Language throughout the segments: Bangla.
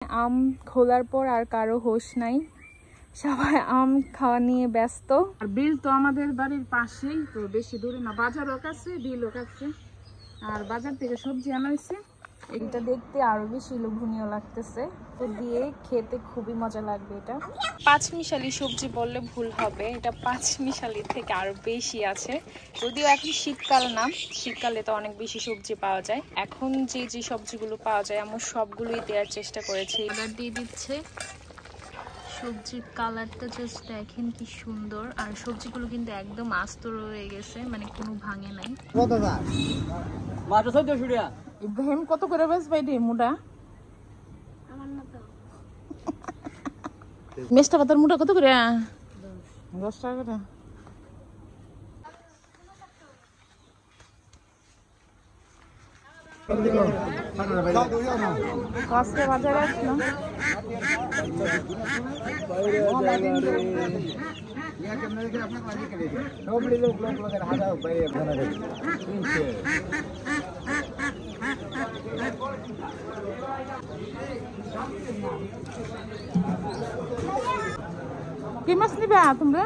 আম খোলার পর আর কারো হোশ নাই, সবাই আম খাওয়া নিয়ে ব্যস্ত। আর বিল তো আমাদের বাড়ির পাশেই, তো বেশি দূরে না, বাজারও কাছে বিলও কাছে। আর বাজার থেকে সবজি আনা হয়েছে। এটা দেখতে আরো বেশি লোভনীয় লাগতেছে, তো দিয়ে খেতে খুবই মজা লাগবে। এটা পাঁচমিশালি সবজি বললে ভুল হবে, এটা পাঁচমিশালি থেকে আরো বেশি আছে। যদিও এখন শীতকাল না, শীতকালে তো অনেক বেশি সবজি পাওয়া যায়। এখন যে যে সবজিগুলো পাওয়া যায় আমরা সবগুলোই দেওয়ার চেষ্টা করেছি। এবার দিয়ে দিচ্ছে সবজির কালারটা, জাস্ট দেখেন কি সুন্দর। আর সবজিগুলো কিন্তু একদম আস্ত রয়ে গেছে, মানে কোনো ভাঙে নাই। ইব্রাহিম কত করে বেচবে এটি মুড়া? মেষ্টা পাতার মুড়া কত করে? 10 টাকা করে। আজকে বাজারে আসলাম। কি মাছ নিবে তোমরা?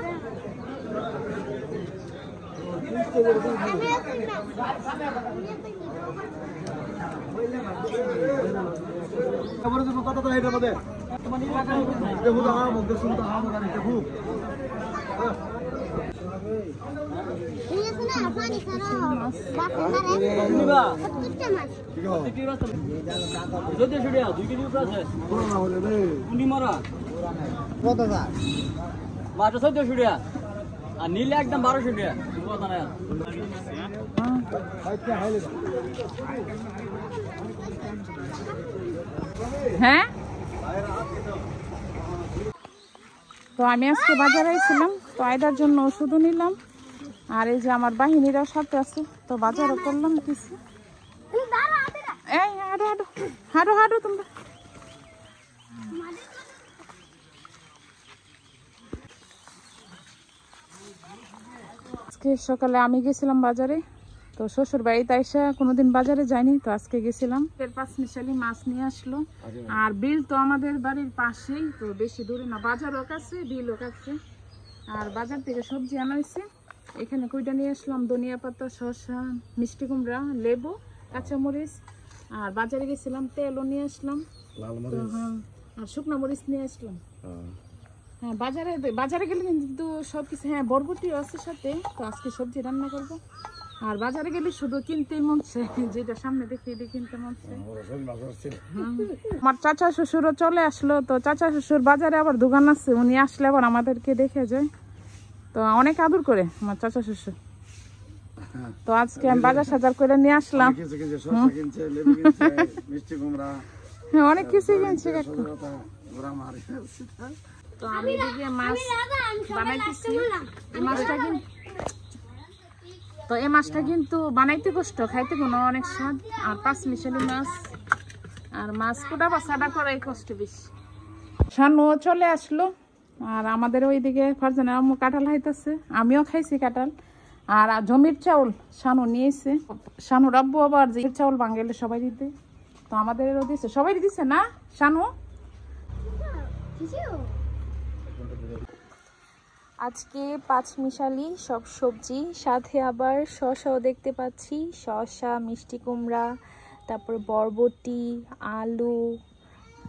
নীলে একদম 1200 টাকা। হ্যাঁ, তো আমি আজকে বাজারে ছিলাম, তো আয়দার জন্য ওষুধও নিলাম। আর এই যে আমার বাহিনীরাও সাথে আছে, তো বাজারও করলাম কিছু। এই হাঁটো হাঁটো হাঁটো হাঁটো তোমরা। আজকে সকালে আমি গেছিলাম বাজারে, তো শ্বশুর বাড়িতে এসে কোনোদিন বাজারে যাইনি, তো আজকে গেছিলাম। পাঁচমিশালি মাছ নিয়ে আসলো। আর বিল তো আমাদের বাড়ির পাশেই, তো বেশি দূরে না, বাজারও কাছে বিলও কাছে। আর বাজার থেকে সবজি আনা হয়েছে। এখানে কইটা নিয়ে আসলাম, ধনিয়া পাতা, শসা, মিষ্টি কুমড়া, লেবু, কাঁচামরিচ। আর বাজারে গেছিলাম, তেলও নিয়ে আসলাম। আর শুকনো মরিচ নিয়ে আসলাম। হ্যাঁ, বাজারে গেলে কিন্তু সবকিছু, হ্যাঁ বরবটিও আছে সাথে, তো আজকে সবজি রান্না করব। আর বাজারে গেলে শুধু কিনতেই মন চায়, যেটা সামনে দেখে এটা কিনতে মন চায়। আমার চাচা শ্বশুরও চলে আসলো, তো চাচা শ্বশুর বাজারে আবার দোকান আছে, উনি আসলে আবার আমাদেরকে দেখে যায়, তো অনেক আদর করে আমার চাচা শ্বশুর। তো আজকে আমি বাজার সাজার করে নিয়ে আসলাম। হ্যাঁ, অনেক কিছু কিনছে। তো আমি এদিকে মাছ বানাইতেছি। এই মাছটা কিন্তু বানাইতে কষ্ট, খাইতে কোনো অনেক স্বাদ। আর পাঁচমিশালি মাছ, আর মাছ কোটা বা সাদা করাই কষ্ট বেশি। শানু চলে আসলো। আর আমাদের ওইদিকে ফারজানের আম্মু কাঁঠাল খাইতেছে, আমিও খাইছি কাঁঠাল। আর জমির চাউল শানু নিয়েছে। শানুর আব্বু আবার যে চাউল বাঙালি সবাই দিতে, তো আমাদেরও দিছে, সবাই দিছে না শানু? আজকে পাঁচমিশালি সব সবজি, সাথে আবার শসাও দেখতে পাচ্ছি। শসা, মিষ্টি কুমড়া, তারপর বরবটি, আলু,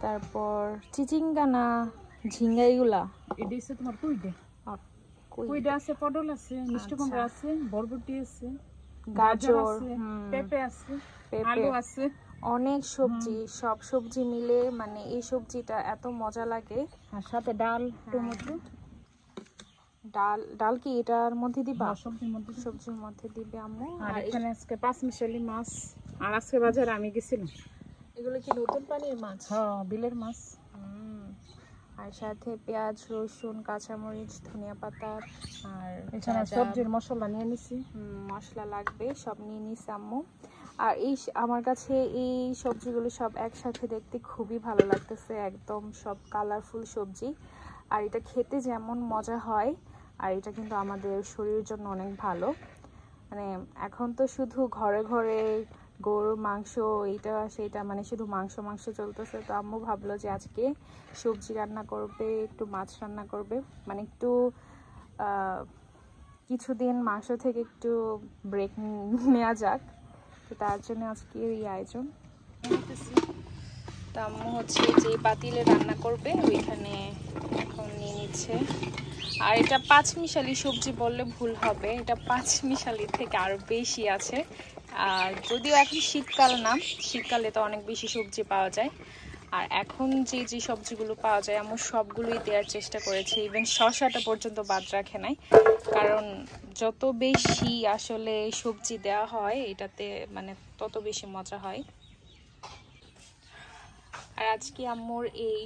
তারপর চিচিঙ্গানা, ঝিঙ্গা, এগুলা। এটা হচ্ছে তোমার কুইডা আছে, পটল আছে, মিষ্টি কুমড়া আছে, বরবটি আছে, গাজর আছে, পেঁপে আছে, আলু আছে, অনেক সবজি। সব সবজি মিলে মানে এই সবজিটা এত মজা লাগে। আর সাথে ডাল, টমেটো। ডাল কি এটার মধ্যে দিবা? সবজির মধ্যে দিবে আম্মু। আর এখানে আজকে পাঁচমিশালি মাছ। আর আজকে বাজারে আমি গেছিলাম। এগুলো কি নতুন পানির মাছ? হ্যাঁ, বিলের মাছ। আর সাথে পেঁয়াজ, রসুন, কাঁচামরিচ, ধনিয়া পাতা, আর এখানে সবজির মশলা নিয়ে নিছি। মশলা লাগবে সব নিয়ে নিছি আম্মু। আর আমার কাছে এই সবজিগুলো সব একসাথে দেখতে খুবই ভালো লাগতেছে, একদম সব কালারফুল সবজি। আর এটা খেতে যেমন মজা হয়, আর এটা কিন্তু আমাদের শরীরের জন্য অনেক ভালো। মানে এখন তো শুধু ঘরে ঘরে গরুর মাংস এইটা সেটা, মানে শুধু মাংস মাংস চলতেছে। তো আম্মু ভাবলো যে আজকে সবজি রান্না করবে, একটু মাছ রান্না করবে, মানে একটু কিছুদিন মাংস থেকে একটু ব্রেক নেওয়া যাক। তো তার জন্য আজকে এই আয়োজন। তো আম্মু হচ্ছে যে পাতিলে রান্না করবে ওইখানে এখন নিয়ে নিচ্ছে। আর এটা পাঁচমিশালি সবজি বললে ভুল হবে, এটা পাঁচমিশালি থেকে আরো বেশি আছে। আর যদিও এখন শীতকাল না, শীতকালে তো অনেক বেশি সবজি পাওয়া যায়। আর এখন যে যে সবজিগুলো পাওয়া যায় আম্মু সবগুলোই দেওয়ার চেষ্টা করেছে, ইভেন শসাটা পর্যন্ত বাদ রাখে নাই। কারণ যত বেশি আসলে সবজি দেওয়া হয় এটাতে মানে তত বেশি মজা হয়। আর আজকে আম্মুর এই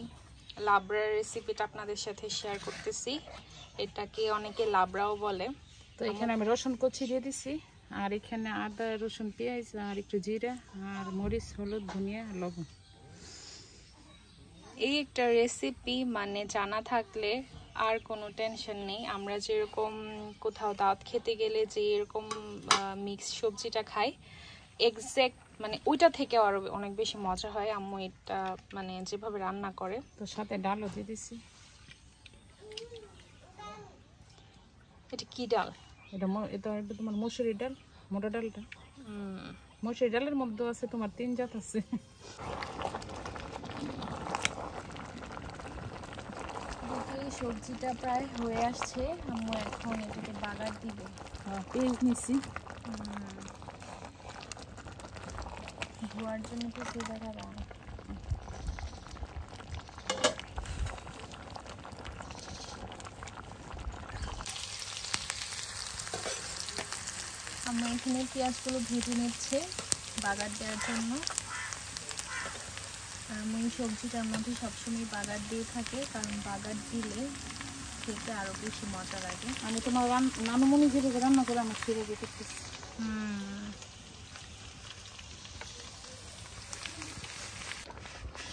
লাবড়ার রেসিপিটা আপনাদের সাথে শেয়ার করতেছি। এটাকে অনেকে লাবড়াও বলে। তো এখানে আমি রসুন কুচি দিয়ে দিছি, আর এখানে আদা রসুন পেঁয়াজ আর একটু জিরা আর মরিচ হলুদ ধনিয়া লবণ। এই একটা রেসিপি মানে জানা থাকলে আর কোনো টেনশন নেই। আমরা যেরকম কোথাও দাওয়াত খেতে গেলে যে এরকম মিক্স সবজিটা খাই, এক্সাক্ট মানে ওইটা থেকে আরো অনেক বেশি মজা হয় আম্মু এটা মানে যেভাবে রান্না করে। তো সাথে ডালও দিয়ে দিছি। এটা কি ডাল? এটা তোমার মসুরি ডাল, মোটা ডালটা। মসুরি ডালের মধ্যে আছে তোমার 3 জাত আছে। সবজিটা প্রায় হয়ে আসছে, আম্মু এখন এটাকে বাগার দিবে। পেঁয়াজ নিছি, ধোয়ার জন্য তো সেই জায়গা রান্না। আমি এখানে পেঁয়াজগুলো ভেজে নিচ্ছে বাগার দেওয়ার জন্য। আমি সবজিটার মধ্যে সবসময় বাগার দিয়ে থাকে, কারণ বাগার দিলে খেতে আরো বেশি মজা লাগে। আমি তোমার নানুমণি যেভাবে রান্না করে আমার সেভাবে করতেছি।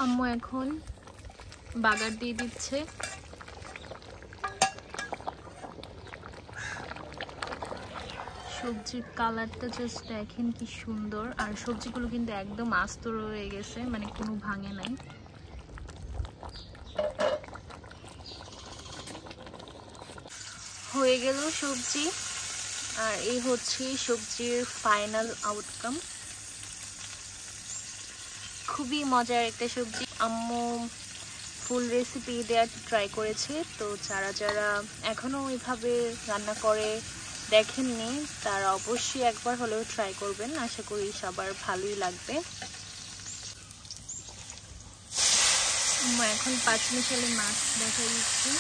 আম্মু এখন বাগার দিয়ে দিচ্ছে। সবজির কালারটা জাস্ট দেখেন কি সুন্দর। আর সবজিগুলো কিন্তু একদম আস্ত রয়ে গেছে, মানে কোনো ভাঙে নাই। হয়ে গেল সবজি। আর এই হচ্ছে সবজির ফাইনাল আউটকাম। খুবই মজার একটা সবজি। আম্মু ফুল রেসিপি দেওয়ার ট্রাই করেছে, তো যারা যারা এখনও ওইভাবে রান্না করে দেখেননি তারা অবশ্যই একবার হলেও ট্রাই করবেন। আশা করি সবার ভালোই লাগবে। এখন পাঁচমিশালি মাছ দেখা দিচ্ছি।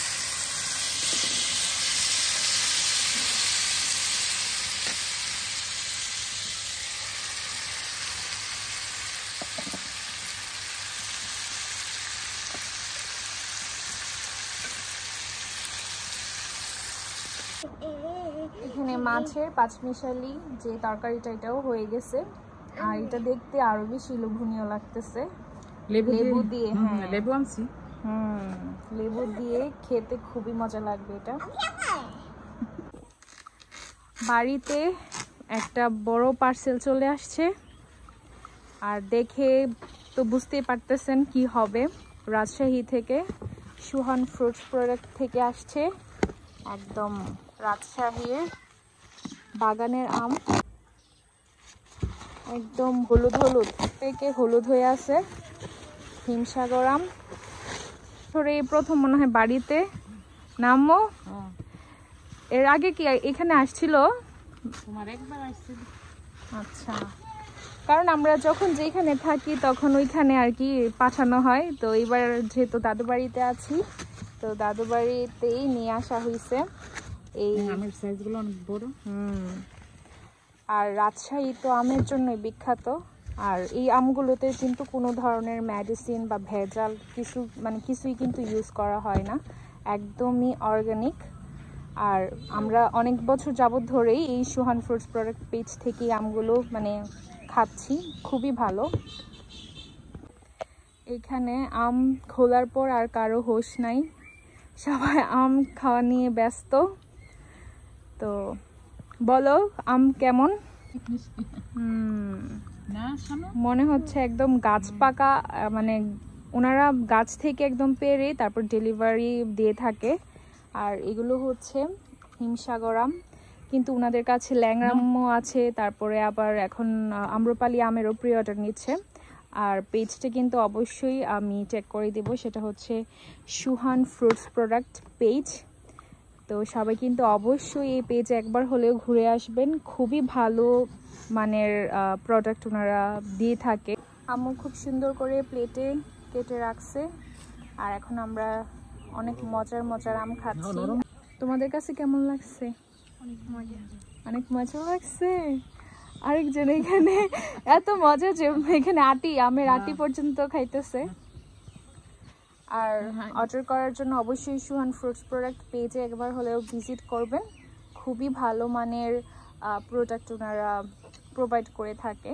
এখানে মাছের পাঁচমিশালি যে তরকারিটা এটাও হয়ে গেছে। আর এটা দেখতে আরো বেশি লোভনীয় লাগতেছে। লেবু দিয়ে, হ্যাঁ লেবু আনছি। লেবু দিয়ে খেতে খুবই মজা লাগবে এটা। বাড়িতে একটা বড় পার্সেল চলে আসছে, আর দেখে তো বুঝতেই পারতেছেন কি হবে। রাজশাহী থেকে সুহান ফ্রুটস প্রোডাক্ট থেকে আসছে, একদম রাজশাহীর বাগানের আম, একদম হলুদ হলুদ থেকে হলুদ হয়ে আছে। হিমসাগর আম ধরে প্রথম মনে হয় বাড়িতে নামো। এর আগে কি এখানে আসছিল? তোমার একবার আসছিল। আচ্ছা, কারণ আমরা যখন যেখানে থাকি তখন ওইখানে আর কি পাঠানো হয়। তো এবার যেহেতু দাদু বাড়িতে আছি, তো দাদু বাড়িতেই নিয়ে আসা হয়েছে। এই আমের সাইজগুলো অনেক বড়। আর রাজশাহী তো আমের জন্য বিখ্যাত। আর এই আমগুলোতে কিন্তু কোনো ধরনের মেডিসিন বা ভেজাল কিছুই কিন্তু ইউজ করা হয় না, একদমই অর্গানিক। আর আমরা অনেক বছর যাবত ধরেই এই সুহান ফ্রুটস প্রোডাক্ট পেজ থেকে আমগুলো খাচ্ছি, খুবই ভালো। এখানে আম খোলার পর আর কারো হোশ নাই, সবাই আম খাওয়া নিয়ে ব্যস্ত। তো বলো আম কেমন? না শোনো মনে হচ্ছে একদম গাছ পাকা, মানে ওনারা গাছ থেকে একদম পেরে তারপর ডেলিভারি দিয়ে থাকে। আর এগুলো হচ্ছে হিমসাগর আম, কিন্তু ওনাদের কাছে ল্যাংড়ামও আছে, তারপরে আবার এখন আম্রপালি আমেরও প্রি অর্ডার নিচ্ছে। আর পেজটা কিন্তু অবশ্যই আমি চেক করে দেব, সেটা হচ্ছে সুহান ফ্রুটস প্রোডাক্ট পেজ। তো সবাই কিন্তু অবশ্যই এই পেজে একবার হলেও ঘুরে আসবেন, খুবই ভালো মানের প্রোডাক্ট ওনারা দিয়ে থাকে। আম্মু খুব সুন্দর করে প্লেটে কেটে রাখছে, আর এখন আমরা অনেক মজার মজার আম খাচ্ছি। তোমাদের কাছে কেমন লাগছে? অনেক মজা লাগছে। আরেকজন এখানে এত মজা যে এখানে আমের আটি পর্যন্ত খাইতেছে। আর অর্ডার করার জন্য অবশ্যই সুহান ফ্রুটস প্রোডাক্ট পেজে একবার হলেও ভিজিট করবেন, খুবই ভালো মানের প্রোডাক্ট ওনারা প্রোভাইড করে থাকে।